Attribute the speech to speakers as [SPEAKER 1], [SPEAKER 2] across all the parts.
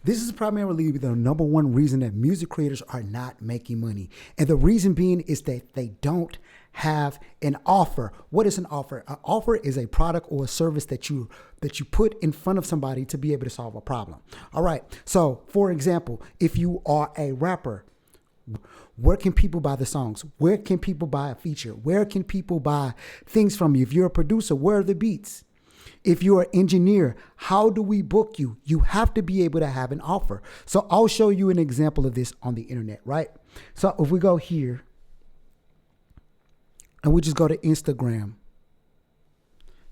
[SPEAKER 1] This is primarily the number one reason that music creators are not making money. And the reason being is that they don't have an offer. What is an offer? An offer is a product or a service that you put in front of somebody to be able to solve a problem. All right. So, for example, if you are a rapper, where can people buy the songs? Where can people buy a feature? Where can people buy things from you? If you're a producer, where are the beats? If you're an engineer, how do we book you? You have to be able to have an offer. So I'll show you an example of this on the internet, right? So if we go here and we just go to Instagram,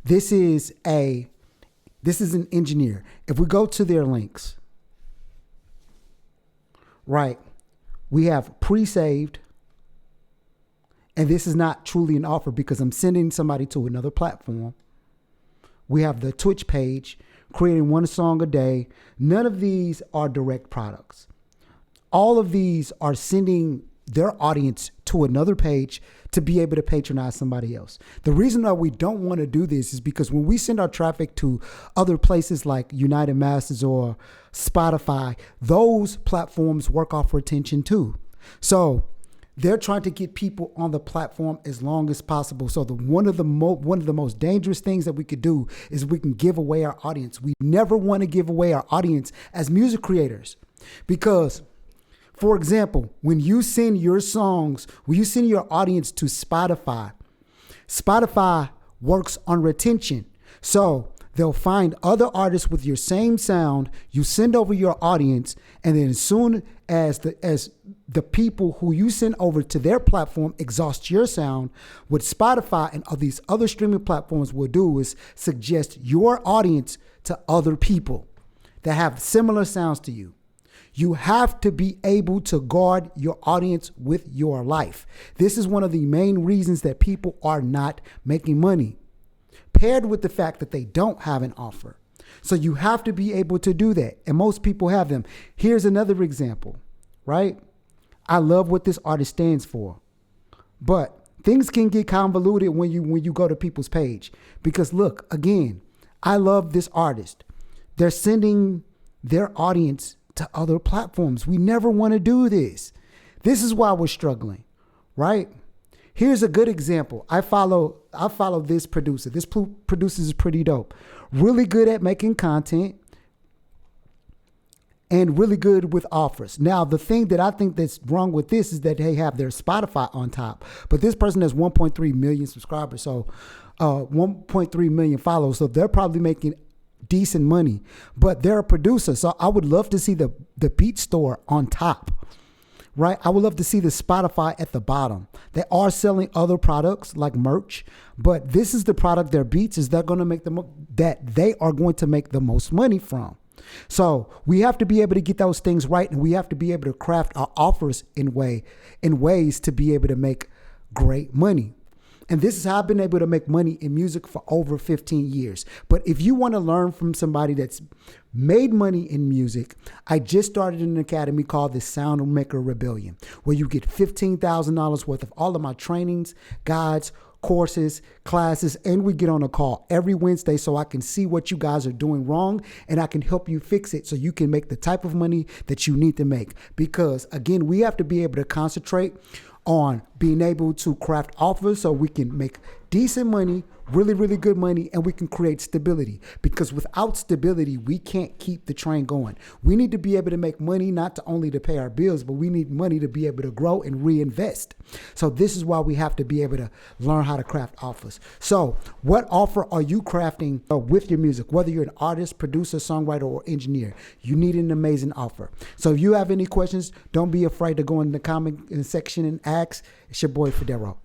[SPEAKER 1] this is an engineer. If we go to their links, right, we have pre-saved, and this is not truly an offer because I'm sending somebody to another platform. We have the Twitch page, creating one song a day. None of these are direct products. All of these are sending their audience to another page to be able to patronize somebody else. The reason why we don't want to do this is because when we send our traffic to other places like United Masses or Spotify, those platforms work off retention too. So they're trying to get people on the platform as long as possible. So one of the most dangerous things that we could do is we can give away our audience. We never want to give away our audience as music creators because, for example, when you send your songs, when you send your audience to Spotify, Spotify works on retention. So they'll find other artists with your same sound. You send over your audience, and then as soon as the people who you send over to their platform exhaust your sound, what Spotify and all these other streaming platforms will do is suggest your audience to other people that have similar sounds to you. You have to be able to guard your audience with your life. This is one of the main reasons that people are not making money, paired with the fact that they don't have an offer. So you have to be able to do that. And most people have them. Here's another example, right? I love what this artist stands for. But things can get convoluted when you go to people's page. Because look, again, I love this artist. They're sending their audience to other platforms. We never want to do this. This is why we're struggling, right? Here's a good example. I follow this producer. This producer is pretty dope. Really good at making content and really good with offers. Now, the thing that I think that's wrong with this is that they have their Spotify on top. But this person has 1.3 million subscribers, so 1.3 million followers. So they're probably making decent money, but they're a producer. So I would love to see the beat store on top. Right? I would love to see the Spotify at the bottom. They are selling other products like merch, but this is the product, their beats, is that going to make that they are going to make the most money from. So we have to be able to get those things right, and we have to be able to craft our offers in ways to be able to make great money. And this is how I've been able to make money in music for over 15 years. But if you want to learn from somebody that's made money in music, I just started an academy called the Soundmaker Rebellion, where you get $15,000 worth of all of my trainings, guides, courses, classes, and we get on a call every Wednesday so I can see what you guys are doing wrong and I can help you fix it so you can make the type of money that you need to make. Because again, we have to be able to concentrate on being able to craft offers so we can make decent money, really, really good money, and we can create stability. Because without stability, we can't keep the train going. We need to be able to make money not to only to pay our bills, but we need money to be able to grow and reinvest. So this is why we have to be able to learn how to craft offers. So what offer are you crafting with your music? Whether you're an artist, producer, songwriter, or engineer, you need an amazing offer. So if you have any questions, don't be afraid to go in the comment section and ask. It's your boy Federo.